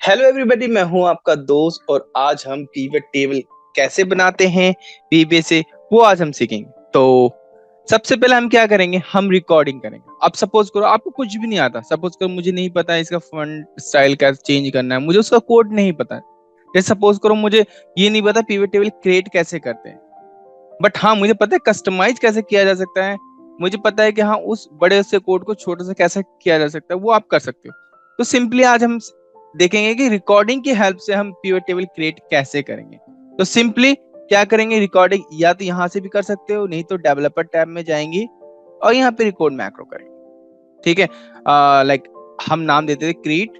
Hello everybody, मैं हूं आपका दोस्त और आज हम पीवट टेबल कैसे बनाते हैं वीबे से वो आज हम सीखेंगे। तो सबसे पहले हम क्या करेंगे, हम रिकॉर्डिंग करेंगे। अब सपोज करो आपको कुछ भी नहीं आता, सपोज करो मुझे नहीं पता है इसका फॉन्ट स्टाइल कैसे चेंज करना है, मुझे उसका कोड नहीं पता है। जैसे सपोज करो मुझे ये नहीं पता पीवट टेबल क्रिएट कैसे करते हैं, बट हाँ मुझे पता है कस्टमाइज कैसे किया जा सकता है। मुझे पता है कि हाँ उस बड़े से कोड को छोटे से कैसे किया जा सकता है, वो आप कर सकते हो। तो सिंपली आज हम देखेंगे कि रिकॉर्डिंग की हेल्प से हम पिवट टेबल क्रिएट कैसे करेंगे। तो सिंपली क्या करेंगे, रिकॉर्डिंग या तो यहाँ से भी कर सकते हो, नहीं तो डेवलपर टैब में जाएंगे और यहाँ पे रिकॉर्ड मैक्रो करेंगे। ठीक है, लाइक हम नाम देते थे क्रिएट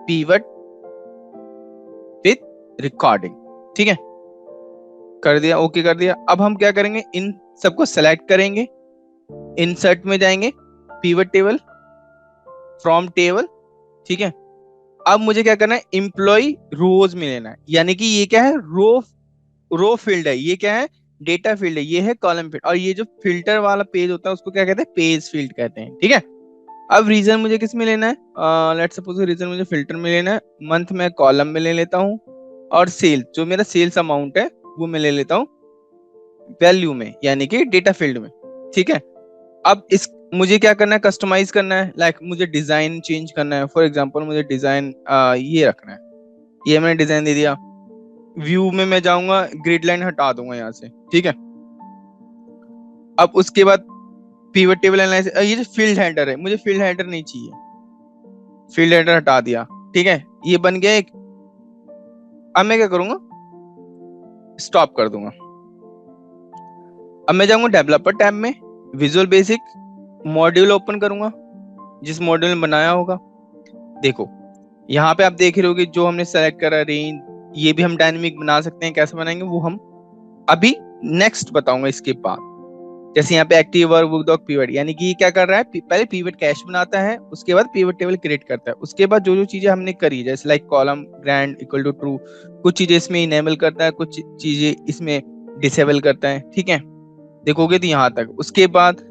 पिवट विथ रिकॉर्डिंग। ठीक है, कर दिया, ओके कर दिया। अब हम क्या करेंगे, इन सबको सेलेक्ट करेंगे, इंसर्ट में जाएंगे, पिवट टेबल, फ्रॉम टेबल। ठीक है, अब मुझे क्या करना है, एम्प्लॉय रोज में लेना है, यानी कि ये क्या है, रो फील्ड है, ये क्या है, डेटा फील्ड है, ये है कॉलम फील्ड, और ये जो फिल्टर वाला पेज होता है उसको क्या कहते हैं, पेज फील्ड कहते हैं। ठीक है, अब रीजन मुझे किस में लेना है, लेट्स सपोज रीजन मुझे फिल्टर में लेना है, मंथ में कॉलम में ले लेता हूँ, और सेल जो मेरा सेल्स अमाउंट है वो मैं ले लेता हूँ वैल्यू में, यानी कि डेटा फील्ड में। ठीक है, अब इस मुझे क्या करना है, कस्टमाइज करना है, लाइक मुझे डिजाइन चेंज करना है। फॉर एग्जांपल मुझे डिजाइन ये रखना है, ये मैंने डिजाइन दे दिया। व्यू में मैं जाऊंगा, ग्रिड लाइन हटा दूंगा यहाँ से। ठीक है, अब उसके बाद पिवट टेबल एनालिसिस, ये जो फील्ड हेडर है, मुझे फील्ड हेडर नहीं चाहिए, फील्ड हेडर हटा दिया। ठीक है, ये बन गया एक। अब मैं क्या करूंगा, स्टॉप कर दूंगा। अब मैं जाऊंगा डेवलपर टैब में, विजुअल बेसिक मॉड्यूल ओपन करूंगा, जिस मॉड्यूल में बनाया होगा। देखो यहाँ पे आप देख रहे हो कि जो हमने सेलेक्ट करा रेंज, ये भी हम डायनेमिक बना सकते हैं। कैसे बनाएंगे वो हम अभी नेक्स्ट बताऊंगा इसके बाद। जैसे यहाँ पे active workbook dot pivot, यानी कि ये क्या कर रहा है, पहले पीवट कैश बनाता है, उसके बाद पीवट टेबल क्रिएट करता है, उसके बाद जो जो चीजें हमने करी, जैसे like column grand equal to true, कुछ चीजें इसमें इनेबल करता है, कुछ चीजें इसमें डिसेबल करता है। ठीक है, देखोगे तो यहाँ तक। उसके बाद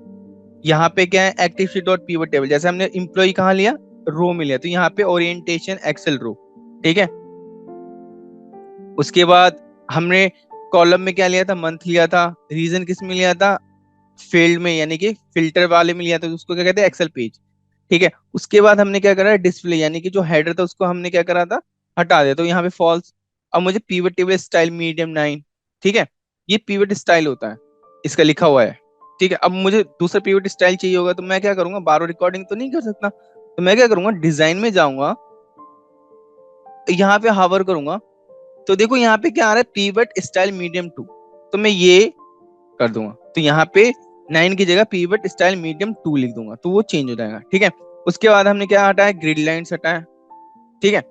यहाँ पे क्या है, active sheet dot pivot table, जैसे हमने इम्प्लॉय कहाँ लिया, रो में लिया, तो यहाँ पे ओरिएंटेशन एक्सेल रो। ठीक है, उसके बाद हमने कॉलम में क्या लिया था, मंथ लिया था, रीजन किस में लिया था, फील्ड में, यानी कि फिल्टर वाले में लिया था, तो उसको क्या कहते हैं, एक्सेल पेज। ठीक है, उसके बाद हमने क्या करा, डिस्प्ले, यानी कि जो हेडर था उसको हमने क्या करा था, हटा दिया, तो यहाँ पे फॉल्स। अब मुझे पीवट टेबल स्टाइल मीडियम 9। ठीक है, ये पीवट स्टाइल होता है, इसका लिखा हुआ है। ठीक है, अब मुझे दूसरा पीवट स्टाइल चाहिए होगा, तो मैं क्या करूंगा, बारो रिकॉर्डिंग तो नहीं कर सकता, तो मैं क्या करूंगा, डिजाइन में जाऊंगा, यहाँ पे हावर करूंगा, तो देखो यहाँ पे क्या आ रहा है, पीवट स्टाइल मीडियम 2, तो मैं ये कर दूंगा, तो यहाँ पे 9 की जगह पीवट स्टाइल मीडियम 2 लिख दूंगा, तो वो चेंज हो जाएगा। ठीक है, उसके बाद हमने क्या हटाया, ग्रिड लाइंस हटाया। ठीक है,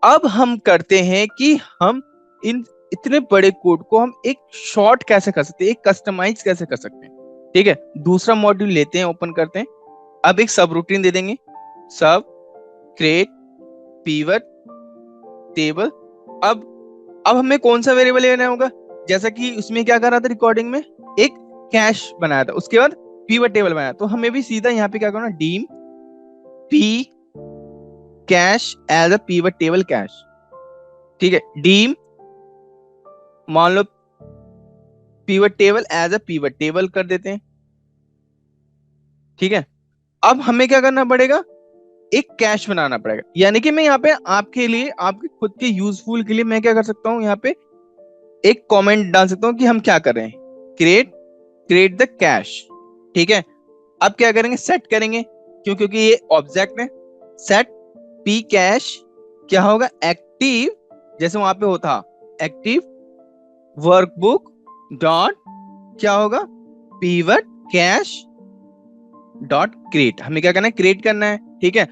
अब हम करते हैं कि हम इन इतने बड़े कोड को हम एक शॉर्ट कैसे कर सकते हैं, एक कस्टमाइज कैसे कर सकते हैं। ठीक है, दूसरा मॉड्यूल लेते हैं, ओपन करते हैं। अब एक सब रूटीन दे देंगे, सब क्रिएट पीवट टेबल। अब हमें कौन सा वेरिएबल लेना होगा, जैसा कि उसमें क्या कर रहा था, रिकॉर्डिंग में एक कैश बनाया था, उसके बाद पीवट टेबल बनाया, तो हमें भी सीधा यहाँ पे क्या करना, dim P cache as a pivot table cache. ठीक है, डीम मान लो pivot table as a pivot table कर देते हैं। ठीक है, अब हमें क्या करना पड़ेगा, एक कैश बनाना पड़ेगा, यानी कि मैं यहाँ पे आपके लिए, आपके खुद के यूजफुल के लिए मैं क्या कर सकता हूँ, यहाँ पे एक कमेंट डाल सकता हूँ कि हम क्या कर रहे हैं, क्रिएट क्रिएट द कैश। ठीक है, अब क्या करेंगे, सेट करेंगे, क्योंकि ये ऑब्जेक्ट है। सेट पी कैश क्या होगा, एक्टिव, जैसे वहां पे होता एक्टिव वर्कबुक डॉट क्या होगा, पीवट कैश डॉट क्रिएट, हमें क्या करना है, क्रिएट करना है। ठीक है,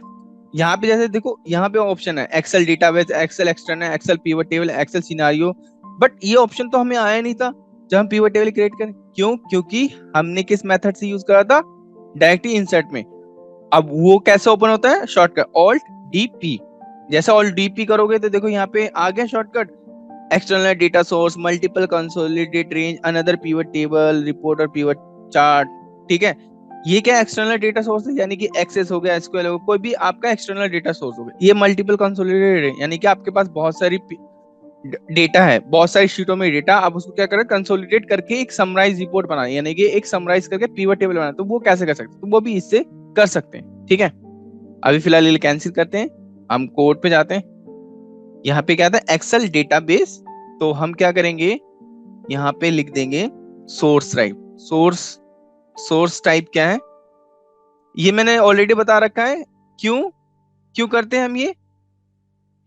यहाँ पे जैसे देखो, यहाँ पे ऑप्शन है Excel database, Excel external, Excel pivot table, Excel scenario, but ये ऑप्शन तो हमें आया नहीं था जब हम पीवट टेबल क्रिएट करें। क्यों, क्योंकि हमने किस मेथड से यूज करा था, डायरेक्टली इंसर्ट में। अब वो कैसे ओपन होता है, शॉर्टकट ऑल्ट डीपी, जैसे ऑल्ट डीपी करोगे तो देखो यहाँ पे आ गया shortcut, external data source, multiple consolidate range, another pivot table, report और पीवट चार्ट। ठीक है, ये क्या एक्सटर्नल डेटा सोर्स है, यानी कि एक्सेस हो गया, एसक्यूएल हो गया, कोई भी आपका एक्सटर्नल डेटा सोर्स हो गया। ये मल्टीपल कंसोलिडेटेड है, यानी कि आपके पास बहुत सारी डेटा है, बहुत सारी शीटों में डेटा, आप उसको क्या करें, कंसोलिडेट करके एक समराइज रिपोर्ट बनाए, यानी कि एक समराइज करके पिवट टेबल बनाए। तो वो कैसे कर सकते हैं, तो वो भी इससे कर सकते हैं। ठीक है, अभी फिलहाल ये कैंसिल करते हैं, हम कोड पे जाते हैं। यहाँ पे क्या था, एक्सेल डेटाबेस। तो हम क्या करेंगे, यहाँ पे लिख देंगे source type. Source source type क्या है, ये मैंने ऑलरेडी बता रखा है। क्यों क्यों करते हैं हम ये,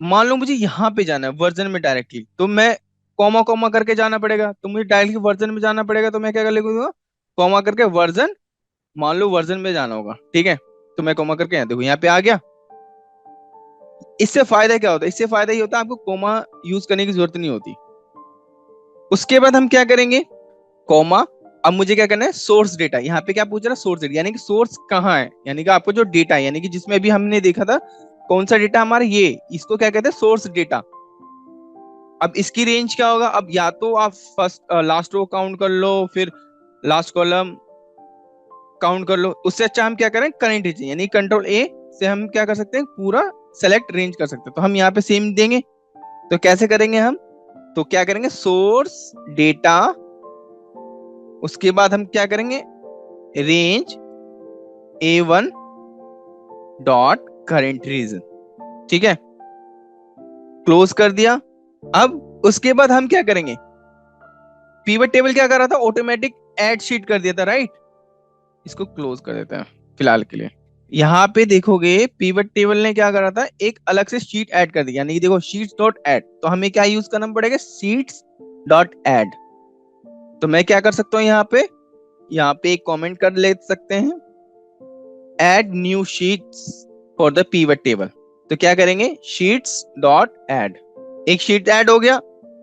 मान लो मुझे यहाँ पे जाना है वर्जन में डायरेक्टली, तो मैं कॉमा कॉमा करके जाना पड़ेगा, तो मुझे डायरेक्टली वर्जन में जाना पड़ेगा, तो मैं क्या कर लिखूंगा, कॉमा करके वर्जन, मान लो वर्जन में जाना होगा। ठीक है, तो मैं कॉमा करके यहाँ देखो, यहाँ पे आ गया। इससे फायदा क्या होता है, इससे फायदा ये होता है आपको कॉमा यूज करने की जरूरत नहीं होती। उसके बाद हम क्या करेंगे, कॉमा, अब मुझे क्या करना है, सोर्स डेटा। यहाँ पे क्या पूछ रहा है, सोर्स डेटा, यानी कि सोर्स कहाँ है, यानी कि आपको जो डेटा है, यानी कि जिसमें अभी हमने देखा था कौन सा डेटा हमारा, ये इसको क्या कहते हैं, सोर्स डेटा। अब इसकी रेंज क्या होगा, अब या तो आप फर्स्ट लास्ट रो काउंट कर लो, फिर लास्ट कॉलम काउंट कर लो। उससे अच्छा हम क्या करें, करंट रेंज, यानी कंट्रोल ए से हम क्या कर सकते हैं, पूरा सेलेक्ट रेंज कर सकते हैं। तो हम यहाँ पे सेम देंगे, तो कैसे करेंगे हम, तो क्या करेंगे, सोर्स डेटा, उसके बाद हम क्या करेंगे, range A1 dot current reason. ठीक है, क्लोज कर दिया। अब उसके बाद हम क्या करेंगे, पीवट टेबल क्या कर रहा था, ऑटोमेटिक ऐड शीट कर दिया था, राइट। इसको क्लोज कर देते हैं फिलहाल के लिए। यहाँ पे देखोगे पीवट टेबल ने क्या करा था, एक अलग से शीट ऐड कर दी, यानी कि देखो शीट्स डॉट ऐड, तो हमें क्या यूज करना पड़ेगा, शीट्स डॉट ऐड। तो मैं क्या कर सकता हूँ, यहाँ पे एक कमेंट कर ले सकते हैं, add new sheets for the pivot table. तो क्या करेंगे, शीट्स डॉट ऐड, एक शीट ऐड हो गया।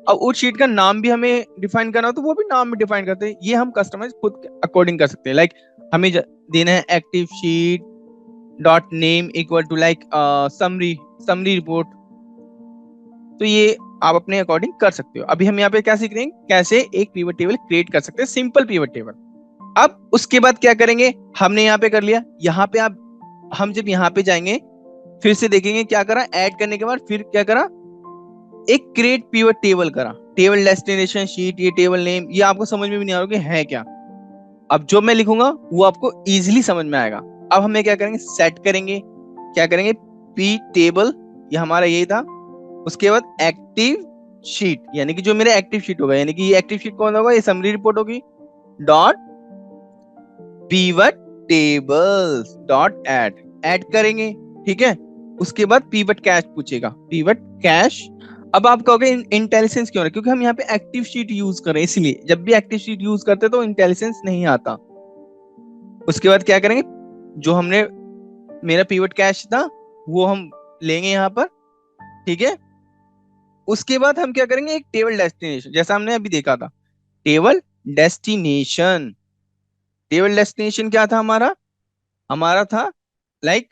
अब उस शीट का नाम भी हमें डिफाइन करना हो, तो वो भी नाम में डिफाइन करते हैं, ये हम कस्टमाइज खुद अकॉर्डिंग कर सकते हैं। लाइक हमें देना है active sheet dot name equal to like summary summary report. तो ये आप अपने अकॉर्डिंग कर सकते हो। अभी हम यहाँ पे क्या सीख रहे हैं, कैसे एक पिवट टेबल क्रिएट कर सकते हैं, सिंपल पिवट टेबल। अब उसके बाद क्या करेंगे, हमने यहाँ पे कर लिया, यहाँ पे आप, हम जब यहाँ पे जाएंगे फिर से देखेंगे क्या करा, ऐड करने के बाद फिर क्या करा, एक क्रिएट पिवट टेबल करा, टेबल डेस्टिनेशन शीट, ये टेबल नेम, ये आपको समझ में भी नहीं आ रहा है क्या। अब जो मैं लिखूंगा वो आपको इजीली समझ में आएगा। अब हमें क्या करेंगे, सेट करेंगे, क्या करेंगे, पी टेबल, ये हमारा यही था। उसके बाद एक्टिव शीट, यानी कि जो मेरा एक्टिव शीट होगा, यानी कि ये एक्टिव शीट कौन होगा, ये समरी रिपोर्ट होगी, dot pivot tables dot add, add करेंगे। ठीक है, उसके बाद पीवट कैश पूछेगा, पीवट कैश। अब आप कहोगे इंटेलिजेंस क्यों है, क्योंकि हम यहाँ पे एक्टिव शीट यूज कर रहे हैं, इसलिए जब भी एक्टिव शीट यूज करते हैं तो इंटेलिजेंस नहीं आता। उसके बाद क्या करेंगे, जो हमने, मेरा पीवट कैश था वो हम लेंगे यहाँ पर। ठीक है, उसके बाद हम क्या करेंगे, एक टेबल डेस्टिनेशन, जैसा हमने अभी देखा था, टेबल डेस्टिनेशन। टेबल डेस्टिनेशन क्या था हमारा, हमारा था लाइक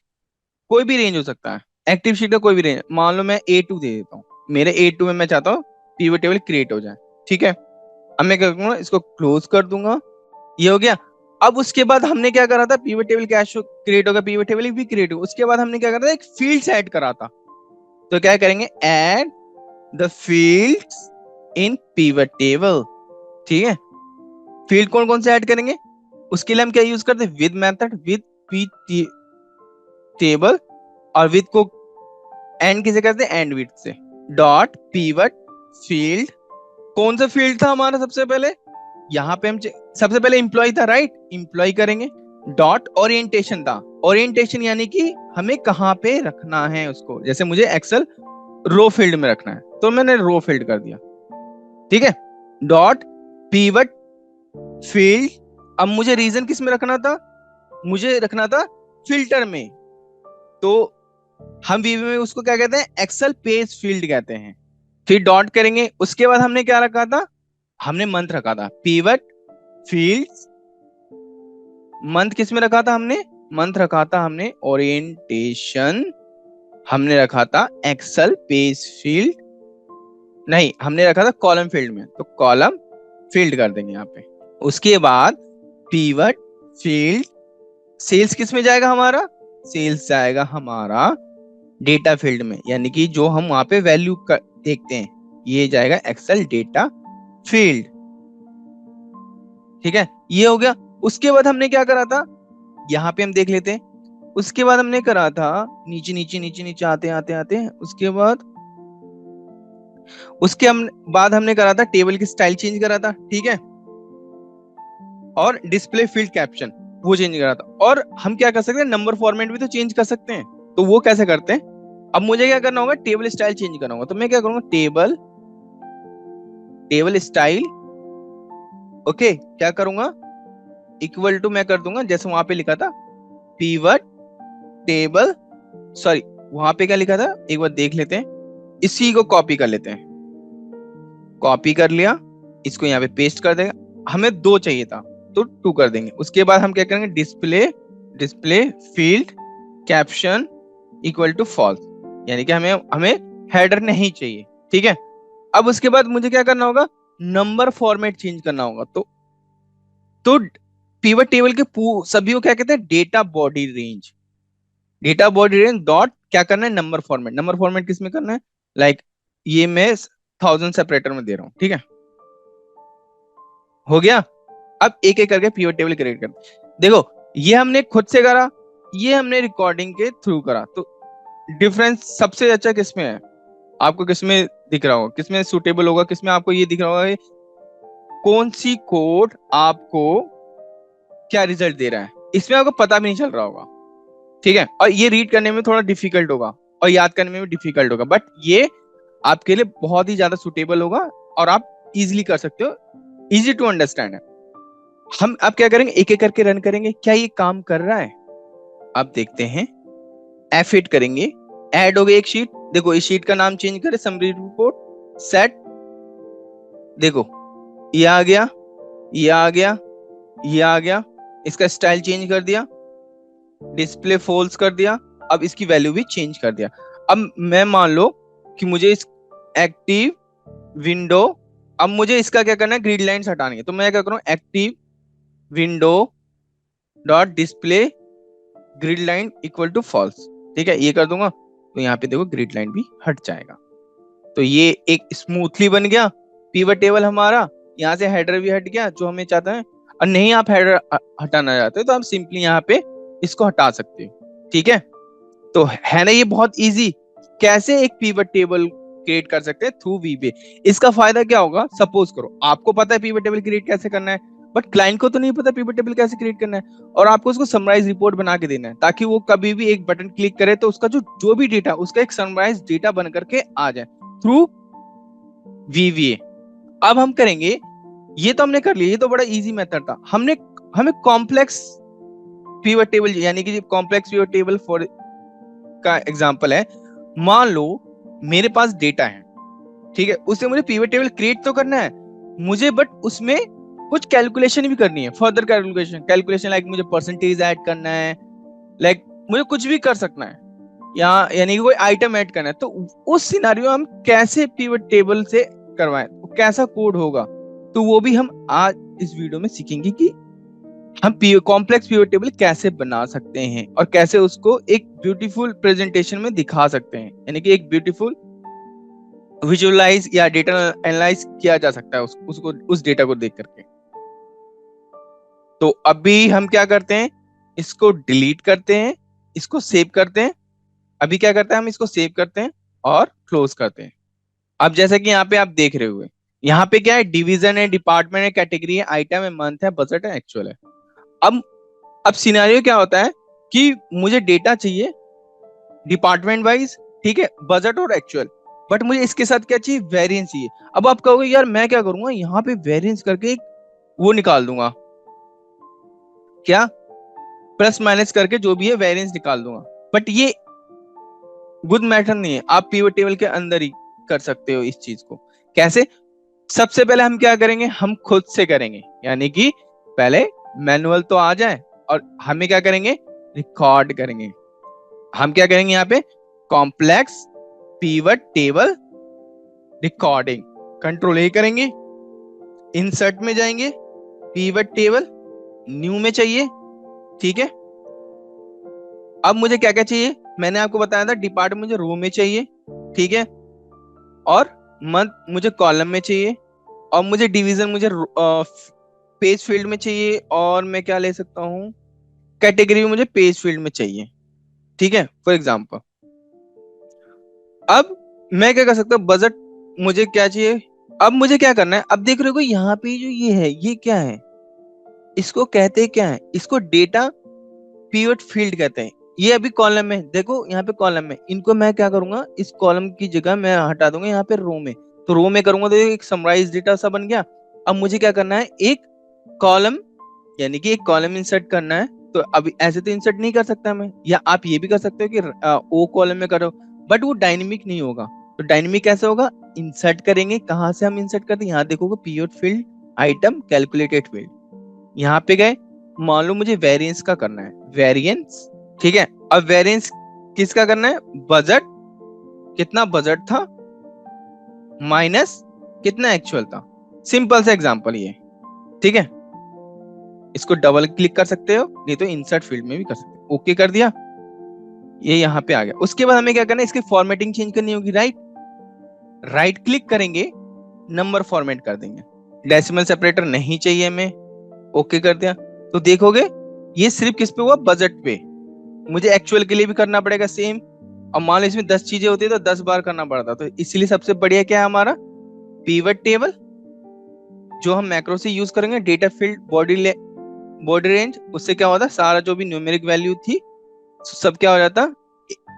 कोई भी रेंज हो सकता है, एक्टिव शीट का कोई भी रेंज, मान लो मैं A2 दे देता हूँ, मेरे A2 में मैं चाहता हूँ पीवट टेबल क्रिएट हो जाए। ठीक है, अब मैं क्या करूंगा, इसको क्लोज कर दूंगा, ये हो गया। अब उसके बाद हमने क्या करा था, पीवट टेबल कैश क्रिएट होगा, पीवट टेबल भी क्रिएट होगा। उसके बाद हमने क्या करा था, एक फील्ड्स ऐड करा था। तो क्या करेंगे, add the fields in pivot table. ठीक है, फील्ड कौन कौन से ऐड करेंगे, उसके लिए हम क्या यूज करते हैं, with method, with P table, और विद को एंड किसे करते हैं, एंड विद से, डॉट पीवट फील्ड। कौन सा फील्ड था हमारा सबसे पहले, यहाँ पे हम सबसे पहले एम्प्लॉय था, राइट, एम्प्लॉय करेंगे। डॉट ओरिएंटेशन था, ओरिएंटेशन यानी कि हमें कहाँ पे रखना है उसको, जैसे मुझे एक्सेल रो फील्ड में रखना है, तो मैंने रो फील्ड कर दिया। ठीक है, डॉट पीवट फील्ड। अब मुझे रीजन किस में रखना था, मुझे रखना था फिल्टर में, तो हम वीवी में उसको क्या कहते हैं, एक्सेल पेज फील्ड कहते हैं। फिर डॉट करेंगे, उसके बाद हमने क्या रखा था, हमने मंथ रखा था, पीवट फील्ड्स मंथ किस में रखा था हमने, मंथ रखा था हमने ओरिएंटेशन, हमने रखा था एक्सेल पेज फील्ड, नहीं हमने रखा था कॉलम फील्ड में, तो कॉलम फील्ड कर देंगे यहाँ पे। उसके बाद पीवट फील्ड सेल्स किस में जाएगा हमारा? सेल्स जाएगा हमारा डेटा फील्ड में, यानी कि जो हम वहां पे वैल्यू देखते हैं, ये जाएगा एक्सेल डेटा फील्ड। ठीक है, ये हो गया। उसके बाद हमने क्या करा था, यहाँ पे हम देख लेते हैं। उसके बाद हमने करा था, नीचे नीचे नीचे नीचे आते आते आते हैं, उसके बाद हमने करा था टेबल की स्टाइल चेंज करा था। ठीक है, और डिस्प्ले फील्ड कैप्शन वो चेंज करा था। और हम क्या कर सकते हैं, नंबर फॉर्मेट भी तो चेंज कर सकते हैं। तो वो कैसे करते हैं, अब मुझे क्या करना होगा, टेबल स्टाइल चेंज करना होगा। तो मैं क्या करूंगा, टेबल स्टाइल, ओके, क्या करूंगा, इक्वल टू मैं कर दूंगा जैसे वहां पे लिखा था, पीवट टेबल, सॉरी वहां पे क्या लिखा था एक बार देख लेते हैं। इसी को कॉपी कर लेते हैं, कॉपी कर लिया, इसको यहाँ पे पेस्ट कर देगा। हमें 2 चाहिए था तो 2 कर देंगे। उसके बाद हम क्या करेंगे, display field caption equal to false, यानी कि हमें हमें हेडर नहीं चाहिए। ठीक है, अब उसके बाद मुझे क्या करना होगा, नंबर फॉर्मेट चेंज करना होगा। तो पिवट टेबल के सभी को क्या कहते हैं, डेटा बॉडी रेंज डॉट क्या करना है, नंबर फॉर्मेट। नंबर फॉर्मेट किस में करना है, लाइक ये मैं 1000 सेपरेटर में दे रहा हूं। ठीक है, हो गया। अब एक एक करके पिवट टेबल क्रिएट कर, देखो ये हमने खुद से करा, ये हमने रिकॉर्डिंग के थ्रू करा। तो डिफरेंस सबसे अच्छा किसमें है, आपको किसमें दिख रहा होगा, किसमें सुटेबल होगा, किसमें आपको ये दिख रहा होगा कि कौन सी कोड आपको क्या रिजल्ट दे रहा है, इसमें आपको पता भी नहीं चल रहा होगा। ठीक है, और ये रीड करने में थोड़ा डिफिकल्ट होगा और याद करने में भी डिफिकल्ट होगा, बट ये आपके लिए बहुत ही ज्यादा सुटेबल होगा और आप इजीली कर सकते हो, इजी टू अंडरस्टैंड है। हम अब क्या करेंगे, एक एक करके रन करेंगे, क्या ये काम कर रहा है, आप देखते हैं। F8 करेंगे, ऐड हो गई एक शीट। देखो इस शीट का नाम चेंज करें, समरी रिपोर्ट सेट, देखो ये आ गया, ये आ गया, ये आ गया। इसका स्टाइल चेंज कर दिया, डिस्प्ले फॉल्स कर दिया, अब इसकी वैल्यू भी चेंज कर दिया। अब मैं मान लो कि मुझे इस एक्टिव विंडो, अब मुझे इसका क्या करना है, ग्रिड लाइंस हटानी है। तो मैं क्या करूं, active window dot display grid line equal to false. ठीक है, ये कर दूंगा तो यहाँ पे देखो ग्रिड लाइन भी हट जाएगा। तो ये एक स्मूथली बन गया पिवट टेबल हमारा। यहाँ से हेडर भी हट गया जो हमें चाहता है, और नहीं आप हेडर हटाना चाहते हो तो आप सिंपली यहाँ पे इसको हटा सकते हो। ठीक है, तो है ना ये बहुत इजी, कैसे एक पिवट टेबल क्रिएट कर सकते हैं थ्रू वीबे। इसका फायदा क्या होगा, सपोज करो आपको पता है पिवट टेबल क्रिएट कैसे करना है, बट क्लाइंट को तो नहीं पता पिवट टेबल कैसे क्रिएट करना है, और आपको उसको समराइज रिपोर्ट बना के देना है, ताकि वो कभी भी एक बटन क्लिक करे तो उसका जो जो भी डेटा, उसका एक समराइज डेटा बन करके आ जाए थ्रू वीवीए। अब हम करेंगे, ये तो हमने कर लिया, ये तो बड़ा इजी मेथड था। हमें कॉम्प्लेक्स पिवट टेबल, यानी कि कॉम्प्लेक्स पिवट टेबल फॉर का एग्जांपल है, मान लो मेरे पास डेटा है, ठीक है, उससे मुझे पिवट टेबल क्रिएट तो करना है मुझे, बट उसमें कुछ कैलकुलेशन भी करनी है, फर्दर कैलकुलेशन लाइक मुझे परसेंटेज ऐड करना है, लाइक मुझे कुछ भी कर सकना है, या यानी कि कोई आइटम ऐड करना है। तो उस सिनारियो में हम कैसे पिवट टेबल से करवाएं, तो कैसा कोड होगा, तो वो भी हम आज इस वीडियो में सीखेंगे कि हम कॉम्प्लेक्स पिवट टेबल कैसे बना सकते हैं और कैसे उसको एक ब्यूटीफुल प्रेजेंटेशन में दिखा सकते हैं, यानी कि एक ब्यूटीफुल विजुअलाइज या डेटा एनालाइज किया जा सकता है उसको उस डेटा को देख करके। तो अभी हम क्या करते हैं, इसको डिलीट करते हैं, इसको सेव करते हैं। अभी क्या करते हैं, हम इसको सेव करते हैं और क्लोज करते हैं। अब जैसा कि यहाँ पे आप देख रहे हुए, यहाँ पे क्या है, डिवीजन है, डिपार्टमेंट है, कैटेगरी है, आइटम है, मंथ है, बजट है, एक्चुअल है। अब अब सिनेरियो क्या होता है कि मुझे डेटा चाहिए डिपार्टमेंट वाइज, ठीक है, बजट और एक्चुअल, बट मुझे इसके साथ क्या चाहिए, वेरिएंस चाहिए। अब आप कहोगे यार मैं क्या करूंगा, यहाँ पे वेरिएंस करके एक वो निकाल दूंगा, क्या, प्लस माइनस करके जो भी है वेरिएंस निकाल दूंगा, बट ये गुड मैटर नहीं है। आप पिवट टेबल के अंदर ही कर सकते हो इस चीज को। कैसे, सबसे पहले हम क्या करेंगे, हम खुद से करेंगे, यानी कि पहले मैनुअल तो आ जाए और हमें क्या करेंगे, रिकॉर्ड करेंगे। हम क्या करेंगे, यहाँ पे complex pivot table recording, control ए करेंगे, इंसर्ट में जाएंगे, पिवट टेबल न्यू में चाहिए, ठीक है, अब मुझे क्या क्या चाहिए, मैंने आपको बताया था डिपार्टमेंट मुझे रो में चाहिए, ठीक है, और मंथ मुझे कॉलम में चाहिए, और मुझे डिवीजन मुझे पेज फील्ड में चाहिए, और मैं क्या ले सकता हूँ, कैटेगरी भी मुझे पेज फील्ड में चाहिए, ठीक है, फॉर एग्जाम्पल। अब मैं क्या कर सकता हूँ, बजट मुझे क्या चाहिए, अब मुझे क्या करना है, अब देख रहे हो यहाँ पे जो ये है ये क्या है, इसको कहते क्या है, इसको डेटा पिवट फील्ड कहते हैं। ये अभी कॉलम में देखो, यहाँ पे कॉलम में, इनको मैं क्या करूंगा, इस कॉलम की जगह मैं हटा दूंगा यहाँ पे रो में, तो रो में करूंगा तो एक समराइज डेटा सा बन गया। अब मुझे क्या करना है, एक कॉलम, यानी कि एक कॉलम इंसर्ट करना है, तो अब ऐसे तो इंसर्ट नहीं कर सकता मैं, या आप ये भी कर सकते हो कि ओ कॉलम में करो, बट वो डायनेमिक नहीं होगा। तो डायनेमिक कैसे होगा, इंसर्ट करेंगे, कहाँ से हम इंसर्ट करते हैं, यहाँ देखोगे period field item calculated field, यहाँ पे गए, मान लो मुझे वेरिएंस का करना है, वेरिएंस, ठीक है। अब वेरिएंस किसका करना है, बजट, कितना बजट था माइनस कितना एक्चुअल था, सिंपल सा एग्जांपल ये, ठीक है। इसको डबल क्लिक कर सकते हो, नहीं तो इंसर्ट फील्ड में भी कर सकते हो, ओके कर दिया, ये यहाँ पे आ गया। उसके बाद हमें क्या करना है, इसकी फॉर्मेटिंग चेंज करनी होगी, राइट, राइट क्लिक करेंगे, नंबर फॉर्मेट कर देंगे, डेसिमल सेपरेटर नहीं चाहिए हमें, ओके कर दिया। तो देखोगे ये सिर्फ किस पे हुआ, बजट पे, मुझे एक्चुअल के लिए भी करना पड़ेगा सेम, और मान लो इसमें 10 चीजें होती है तो 10 बार करना पड़ता, तो इसलिए सबसे बढ़िया क्या है हमारा, पीवट टेबल, जो हम मैक्रो से यूज करेंगे, डेटा फील्ड बॉडी रेंज, उससे क्या होता है, सारा जो भी न्यूमेरिक वैल्यू थी सब क्या हो जाता,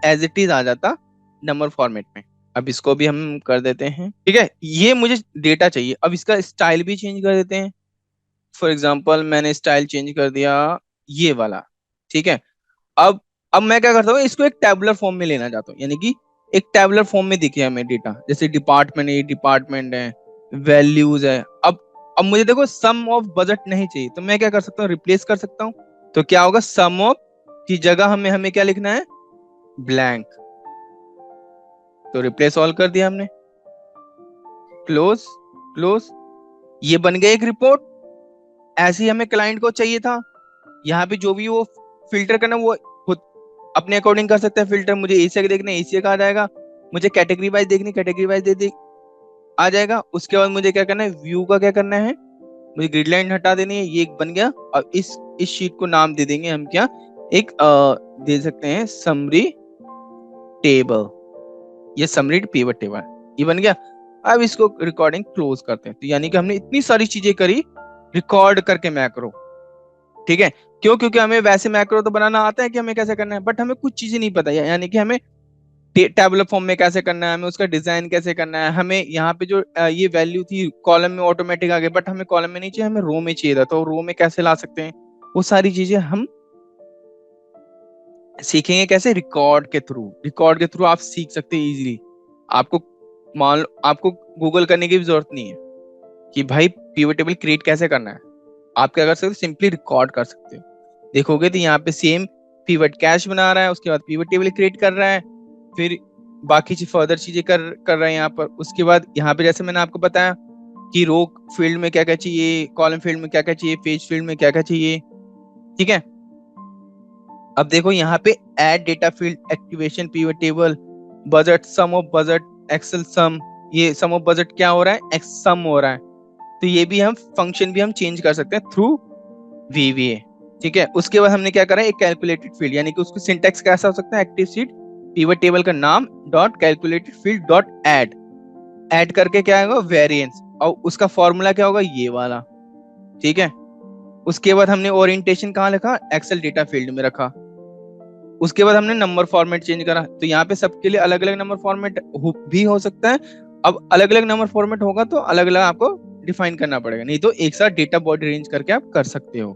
एज इट इज आ जाता नंबर फॉर्मेट में। अब इसको भी हम कर देते हैं, ठीक है, ये मुझे डेटा चाहिए, अब इसका स्टाइल भी चेंज कर देते हैं। फॉर एग्जाम्पल मैंने स्टाइल चेंज कर दिया ये वाला, ठीक है। अब अब मैं क्या करता हूँ, इसको एक टैबुलर फॉर्म में लेना चाहता हूँ, यानी कि एक टैबुलर फॉर्म में दिखे हमें डेटा, जैसे डिपार्टमेंट है, डिपार्टमेंट है, वैल्यूज है। अब मुझे देखो सम ऑफ बजट नहीं चाहिए, तो मैं क्या कर सकता हूँ, रिप्लेस कर सकता हूँ। तो क्या होगा, सम ऑफ की जगह हमें हमें क्या लिखना है, ब्लैंक, तो रिप्लेस ऑल कर दिया हमने, क्लोज, क्लोज, ये बन गया एक रिपोर्ट। ऐसे ही हमें क्लाइंट को चाहिए था, यहाँ पे जो भी वो फिल्टर करना वो खुद अपने अकॉर्डिंग कर सकता है फिल्टर, मुझे एशिया का देखना है एशिया का आ जाएगा, मुझे कैटेगरी वाइज देखनी कैटेगरी वाइज दे आ जाएगा। उसके बाद मुझे क्या करना है, व्यू का क्या करना है, मुझे ग्रिड लाइन हटा देनी है, ये एक बन गया। और इस शीट को नाम दे देंगे हम क्या, एक दे सकते हैं समरी टेबल, ये समरी पिवट टेबल, ये बन गया। अब इसको रिकॉर्डिंग क्लोज करते हैं, तो यानी कि हमने इतनी सारी चीजें करी रिकॉर्ड करके मैक्रो, ठीक है। क्यों, क्योंकि हमें वैसे मैक्रो तो बनाना आता है कि हमें कैसे करना है, बट हमें कुछ चीजें नहीं पता है, यानी कि हमें टेबुलर फॉर्म में कैसे करना है, हमें उसका डिजाइन कैसे करना है, हमें यहाँ पे जो ये वैल्यू थी कॉलम में ऑटोमेटिक आ गई, बट हमें कॉलम में नहीं चाहिए, हमें रो में चाहिए था, तो रो में कैसे ला सकते हैं, वो सारी चीजें हम सीखेंगे कैसे, रिकॉर्ड के थ्रू, रिकॉर्ड के थ्रू आप सीख सकते हैं इजीली। आपको मान लो आपको गूगल करने की भी जरूरत नहीं है कि भाई पिवट टेबल क्रिएट कैसे करना है, आप क्या कर सकते हो, सिंपली रिकॉर्ड कर सकते हो। देखोगे तो यहाँ पे सेम पिवट कैश बना रहा है, उसके बाद पिवट टेबल क्रिएट कर रहा है, फिर बाकी फर्दर चीजें कर रहे हैं यहाँ पर। उसके बाद यहाँ पे जैसे मैंने आपको बताया कि रो फील्ड में क्या क्या चाहिए, कॉलम फील्ड में क्या क्या चाहिए, पेज फील्ड में क्या क्या चाहिए, ठीक है। अब देखो यहाँ पे add data field, activation pivot table, budget, sum of budget, excel sum, ये सम ऑफ बजट क्या हो रहा है, एक्स सम हो रहा है, तो ये भी हम फंक्शन भी हम चेंज कर सकते हैं थ्रू वीवीए, ठीक है। उसके बाद हमने क्या करा, एक कैलकुलेटेड फील्ड, यानी कि उसको सिंटैक्स कैसा हो सकता है, एक्टिव सीट पिवट टेबल का नाम dot calculated field dot add, add करके क्या होगा, वेरिएंस, और उसका फॉर्मूला क्या होगा, ये वाला, ठीक है। उसके बाद हमने ओरिएंटेशन कहाँ लिखा, एक्सेल डेटा फील्ड में रखा। उसके बाद हमने नंबर फॉर्मेट चेंज करा, तो यहाँ पे सबके लिए अलग अलग नंबर फॉर्मेट भी हो सकता है। अब अलग अलग नंबर फॉर्मेट होगा तो अलग अलग आपको डिफाइन करना पड़ेगा, नहीं तो एक साथ डेटा बॉडी रेंज करके आप कर सकते हो।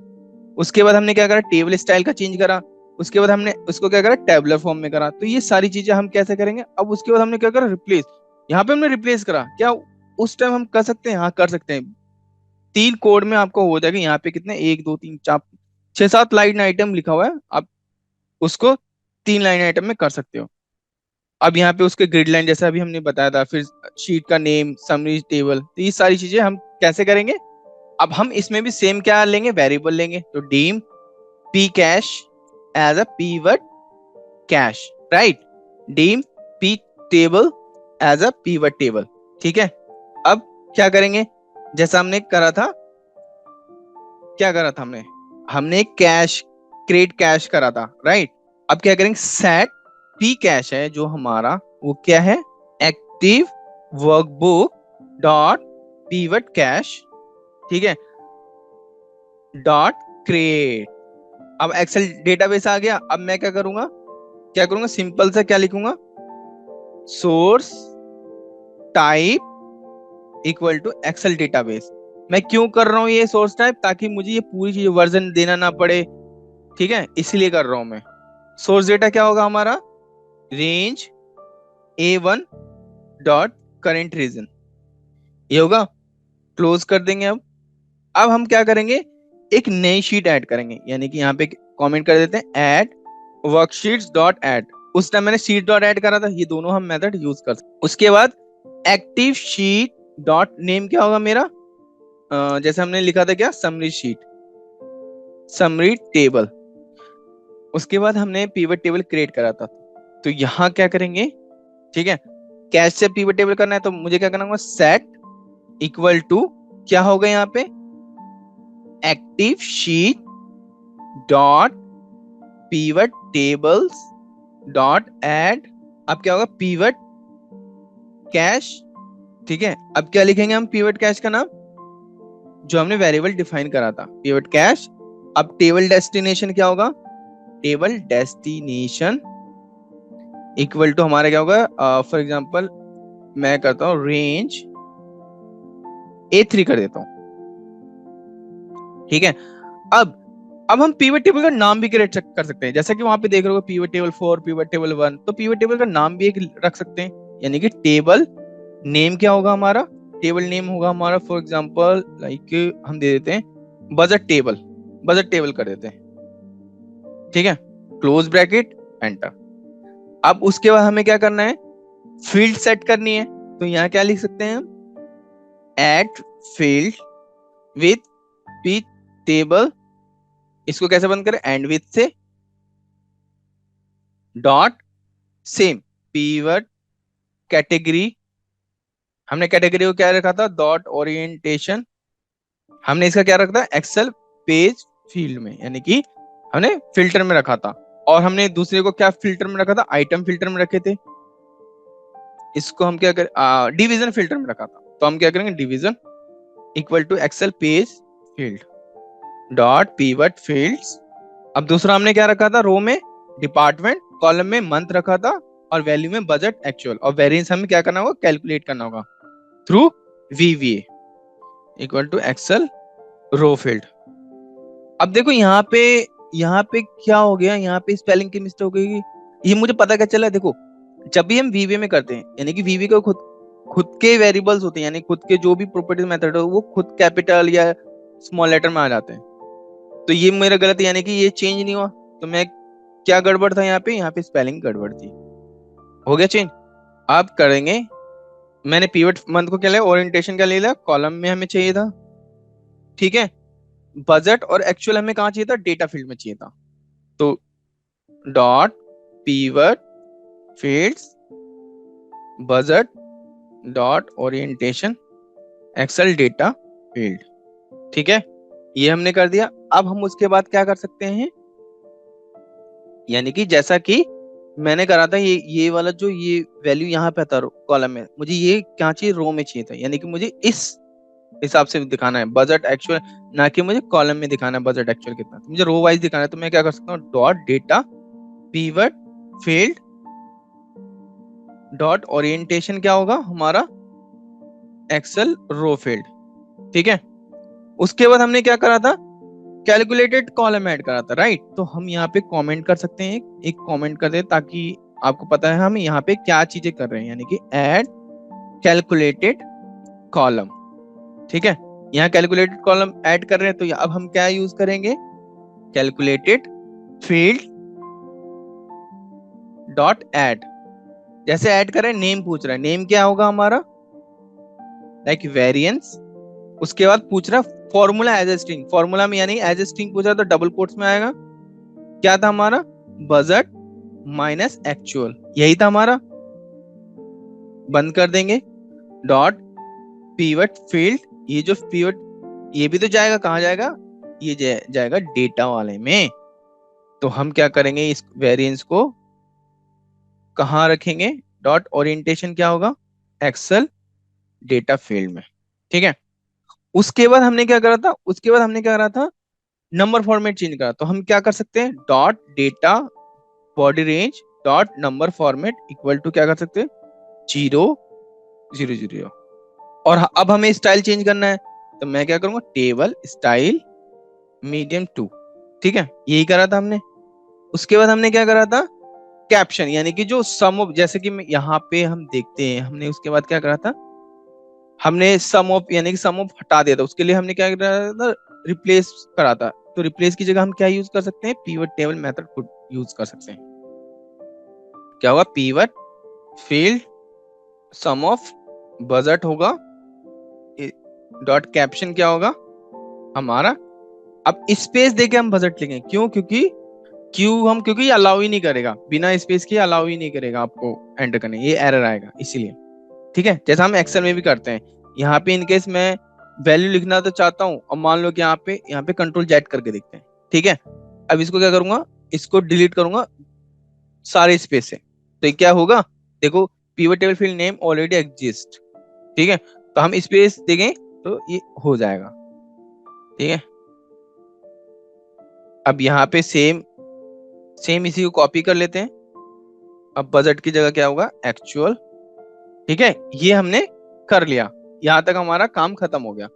उसके बाद हमने क्या करा, टेबल स्टाइल का चेंज करा। उसके बाद हमने उसको क्या करा, टेबुलर फॉर्म में करा। तो ये सारी चीजें हम कैसे करेंगे, अब उसके बाद हमने क्या करा, रिप्लेस, यहाँ पे हमने रिप्लेस करा, क्या उस टाइम हम कर सकते हैं, हाँ कर सकते हैं। 3 कोड में आपको हो जाएगा, यहाँ पे कितने, 1 2 3 4 6 7 लाइन आइटम लिखा हुआ है, आप उसको 3 लाइन आइटम में कर सकते हो। अब यहाँ पे उसके ग्रिड लाइन जैसा अभी हमने बताया था, फिर शीट का नेम, समरी टेबल, तो ये सारी चीजें हम कैसे करेंगे। अब हम इसमें भी सेम क्या लेंगे, वेरिएबल लेंगे, तो dim P cache as a pivot cache, right, dim P table as a pivot table. ठीक है, अब क्या करेंगे, जैसा हमने करा था, क्या करा था हमने हमने कैश क्रिएट कैश करा था, राइट। अब क्या करेंगे, सेट पी कैश है जो हमारा, वो क्या है, active workbook dot pivot cache, ठीक है, डॉट क्रिएट। अब एक्सेल डेटाबेस आ गया। अब मैं क्या करूंगा, सिंपल सा क्या लिखूंगा, source type equal to Excel database. मैं क्यों कर रहा हूँ ये सोर्स टाइप, ताकि मुझे ये पूरी चीज वर्जन देना ना पड़े, ठीक है, इसलिए कर रहा हूं मैं। सोर्स डेटा क्या होगा हमारा, range A1 dot current reason, ये होगा। क्लोज कर देंगे। अब हम क्या करेंगे, एक नई शीट ऐड करेंगे, यानी कि यहाँ पे कमेंट कर देते हैं ऐड वर्कशीट्स डॉट ऐड। उस टाइम मैंने शीट डॉट ऐड करा था, ये दोनों हम मेथड यूज कर सकते। उसके बाद एक्टिव शीट डॉट नेम क्या होगा मेरा, जैसे हमने लिखा था क्या, समरी शीट, समरी टेबल। उसके बाद हमने पिवट टेबल क्रिएट करा था, तो यहाँ क्या करेंगे, ठीक है, कैश से पिवट टेबल करना है तो मुझे क्या करना होगा, सेट इक्वल टू क्या होगा यहाँ पे, active sheet dot pivot tables dot add. अब क्या होगा, पिवट कैश, ठीक है। अब क्या लिखेंगे हम पिवट कैश का नाम, जो हमने वेरिएबल डिफाइन करा था, पिवट कैश। अब टेबल डेस्टिनेशन क्या होगा, टेबल डेस्टिनेशन इक्वल टू हमारा क्या होगा, फॉर एग्जांपल मैं करता हूँ रेंज A3 कर देता हूँ, ठीक है। अब हम पिवट टेबल का नाम भी क्रिएट कर सकते हैं, जैसा कि वहां पे देख रहे हो पिवट टेबल 4, पिवट टेबल 1, तो पिवट टेबल का नाम भी एक रख सकते हैं, यानी कि टेबल नेम क्या होगा हमारा, टेबल नेम होगा हमारा फॉर एग्जांपल लाइक हम दे देते हैं बजट टेबल, बजट टेबल कर देते हैं, ठीक है, क्लोज ब्रैकेट एंटर। अब उसके बाद हमें क्या करना है, फील्ड सेट करनी है, तो यहाँ क्या लिख सकते हैं हम, add field with P table, इसको कैसे बंद करें, एंड विथ से डॉट सेम पीवर्ड कैटेगरी, हमने कैटेगरी को क्या रखा था, डॉट ओरिएंटेशन, हमने इसका क्या रखा था, एक्सेल पेज फील्ड में, यानी कि हमने फिल्टर में रखा था। और हमने दूसरे को क्या फिल्टर में रखा था, आइटम फिल्टर में रखे थे, इसको हम क्या करें, डिवीजन फिल्टर में रखा था, तो हम क्या करेंगे, division equal to excel page field dot pivot fields. अब दूसरा हमने क्या रखा था, रो में डिपार्टमेंट, कॉलम में मंथ रखा था, और वैल्यू में बजट एक्चुअल, और वेरिएंस हमें क्या करना होगा, कैलकुलेट करना होगा through VBA equal to Excel row field. अब देखो यहाँ पे क्या हो गया, यहाँ पे स्पेलिंग की मिस्टेक हो गई, ये मुझे पता क्या चला, देखो जब भी हम VBA में करते हैं, यानी कि VBA का खुद के वेरिएबल्स होते हैं, यानी खुद के जो भी प्रॉपर्टी मेथड है वो खुद कैपिटल या स्मॉल लेटर में आ जाते हैं, तो ये मेरा गलत है, यानी कि ये चेंज नहीं हुआ, तो मैं क्या गड़बड़ था यहाँ पे स्पेलिंग गड़बड़ थी, हो गया चेंज। अब करेंगे, मैंने पिवट मंथ को क्या लिया, ओरिएंटेशन क्या ले लिया, कॉलम में हमें चाहिए था, ठीक है, बजट और एक्चुअल हमें कहाँ चाहिए था, डेटा फील्ड में चाहिए था, तो dot pivot fields budget dot orientation Excel data field, ठीक है, ये हमने कर दिया। अब हम उसके बाद क्या कर सकते हैं, यानी कि जैसा कि मैंने करा था, ये वाला जो ये वैल्यू यहाँ पे था कॉलम में, मुझे ये क्या चाहिए, रो में चाहिए था, यानी कि मुझे इस हिसाब से दिखाना है बजट एक्चुअल, ना कि मुझे कॉलम में दिखाना है बजट एक्चुअल कितना, तो मुझे रो वाइज दिखाना है, तो मैं क्या कर सकता हूँ, dot data pivot field dot orientation क्या होगा हमारा, एक्सेल रो फील्ड, ठीक है। उसके बाद हमने क्या करा था, कैलकुलेटेड कॉलम ऐड करा था, राइट, तो हम यहाँ पे कमेंट कर सकते हैं, एक कमेंट कर दे, ताकि आपको पता है हम यहाँ पे क्या चीजें कर रहे हैं, यानी कि ऐड कैलकुलेटेड कॉलम, ठीक है, यहाँ कैलकुलेटेड कॉलम ऐड कर रहे हैं, तो अब हम क्या यूज करेंगे, कैलकुलेटेड फील्ड डॉट ऐड, जैसे ऐड करें, नेम पूछ रहा है, नेम क्या होगा हमारा, लाइक वेरिएंस, उसके बाद पूछ रहा formula as a string, formula में यानी एज ए स्ट्रिंग पूछ रहा तो डबल कोट्स में आएगा, क्या था हमारा, बजट माइनस एक्चुअल, यही था हमारा। बंद कर देंगे डॉट पीवट फील्ड, ये जो पीवट ये भी तो जाएगा, कहाँ जाएगा, ये जाएगा डेटा वाले में। तो हम क्या करेंगे, इस वेरिएंस को कहाँ रखेंगे, डॉट ओरिएंटेशन क्या होगा, एक्सेल डेटा फील्ड में। ठीक है, उसके बाद हमने क्या करा था, उसके बाद हमने क्या करा था, नंबर फॉर्मेट चेंज करा। तो हम क्या कर सकते हैं, dot data body range dot number format equal to क्या कर सकते हैं, 0 0 0। और अब हमें स्टाइल चेंज करना है, तो मैं क्या करूंगा, टेबल स्टाइल मीडियम 2। ठीक है, यही करा था हमने। उसके बाद हमने क्या करा था, कैप्शन, यानी कि जो सम ऑफ, जैसे कि यहाँ पे हम देखते हैं, हमने उसके बाद क्या करा था, हमने सम ऑफ यानी कि सम ऑफ हटा दिया था। उसके लिए हमने क्या करा था, रिप्लेस करा था। तो रिप्लेस की जगह हम क्या यूज कर सकते हैं, पीवट टेबल मेथड यूज कर सकते हैं। क्या होगा, pivot field sum of budget होगा, डॉट कैप्शन क्या होगा हमारा। अब स्पेस देके हम बजट लिखेंगे, क्यों, क्योंकि ये अलाउ ही नहीं करेगा, बिना स्पेस के अलाउ ही नहीं करेगा आपको एंटर करने, ये एरर आएगा इसीलिए। ठीक है, जैसा हम एक्सेल में भी करते हैं। यहाँ पे इनकेस मैं वैल्यू लिखना तो चाहता हूँ, अब मान लो कि यहाँ पे कंट्रोल जेड करके देखते हैं। ठीक है, अब इसको क्या करूंगा, इसको डिलीट करूंगा सारे स्पेस से। तो ये क्या होगा, देखो pivot table field name already exist. ठीक है, तो हम स्पेस देंगे तो ये हो जाएगा। ठीक है, अब यहाँ पे सेम सेम इसी को कॉपी कर लेते हैं। अब बजट की जगह क्या होगा, एक्चुअल। ठीक है, ये हमने कर लिया, यहाँ तक हमारा काम खत्म हो गया।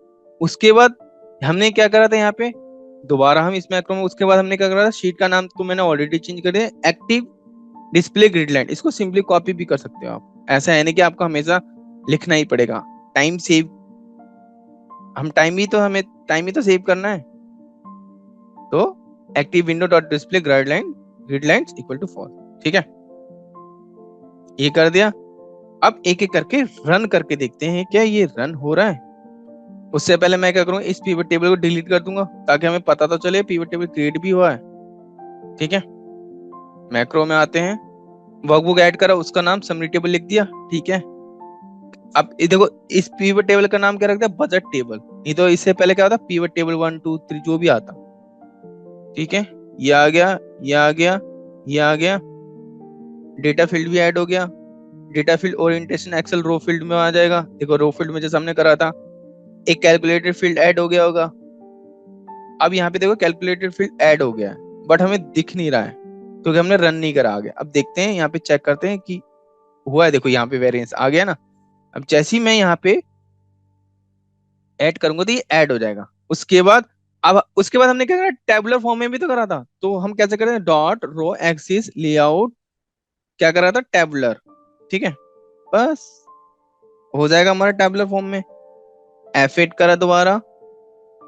उसके बाद हमने क्या करा था, यहाँ पे दोबारा हम इस मैक्रो में, उसके बाद हमने क्या करा था, शीट का नाम तो मैंने ऑलरेडी चेंज कर दिया, एक्टिव डिस्प्ले ग्रिड लाइन। इसको सिंपली कॉपी भी कर सकते हो आप, ऐसा है नहीं कि आपको हमेशा लिखना ही पड़ेगा। टाइम सेव, हमें टाइम ही तो सेव करना है। तो active window dot display grid lines equal to false. ठीक है, ये कर दिया। अब एक एक करके रन करके देखते हैं क्या ये रन हो रहा है। उससे पहले मैं क्या करूंगा, इस पिवट टेबल को डिलीट कर दूंगा, ताकि हमें पता तो चले पिवट टेबल क्रिएट भी हुआ है। ठीक है, मैक्रो में आते हैं, वर्कबुक ऐड करा, उसका नाम समरी टेबल लिख दिया। ठीक है, अब ये देखो, इस पिवट टेबल का नाम क्या रखता है, बजट टेबल। नहीं तो इससे पहले क्या होता, पिवट टेबल 1 2 3 जो भी आता। ठीक है, ये आ गया, ये आ गया, ये आ गया। डेटा फील्ड भी ऐड हो गया। Data field orientation Excel row field में आ जाएगा। देखो रो फील्ड में जैसे हमने करा था, एक कैलकुलेटेड फील्ड ऐड हो गया होगा। अब यहाँ पे देखो कैलकुलेटेड फील्ड ऐड हो गया है, बट हमें दिख नहीं रहा है क्योंकि हमने रन नहीं करा आगे। अब देखते हैं, यहाँ पे चेक करते हैं कि हुआ है। देखो यहाँ पे वेरिएंस आ गया ना। अब जैसे ही मैं यहाँ पे ऐड करूंगा तो ये ऐड हो जाएगा। उसके बाद हमने क्या करा, टेबुलर फॉर्म में भी तो करा था। तो हम कैसे करें, डॉट रो एक्सिस लेआउट क्या करा था, टेबुलर। ठीक है, बस हो जाएगा हमारा टेबुलर फॉर्म में। F8 करा दोबारा,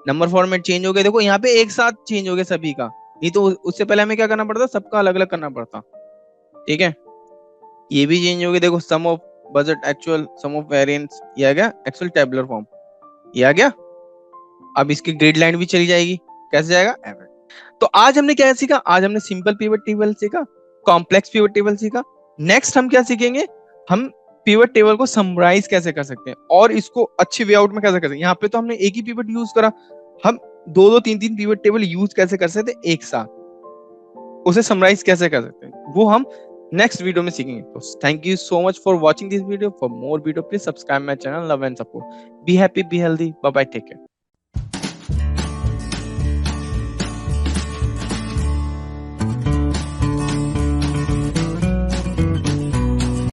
नंबर फॉर्मेट चेंज हो गया। देखो यहाँ पे एक साथ चेंज हो गया सभी का, नहीं तो उससे पहले हमें क्या करना पड़ता, सबका अलग अलग करना पड़ता। ठीक है, ये भी चेंज हो गया। देखो sum of budget actual, sum of variance, ये आ गया एक्चुअल टेबुलर फॉर्म, ये आ गया। अब इसकी ग्रिड लाइन भी चली जाएगी, कैसे जाएगा, एवरेज। तो आज हमने क्या सीखा, आज हमने सिंपल पिवट टेबल सीखा, कॉम्प्लेक्स पिवट टेबल सीखा। नेक्स्ट हम क्या सीखेंगे, हम पिवट टेबल को समराइज कैसे कर सकते हैं और इसको अच्छे वे आउट में कैसे कर सकते हैं। यहाँ पे तो हमने एक ही पिवट यूज करा, हम दो दो तीन तीन पिवट टेबल यूज कैसे कर सकते हैं एक साथ, उसे समराइज कैसे कर सकते हैं, वो हम नेक्स्ट वीडियो में सीखेंगे। तो thank you so much for watching this video. For more video please subscribe my channel, love and support. Be happy, be healthy, bye bye, take care.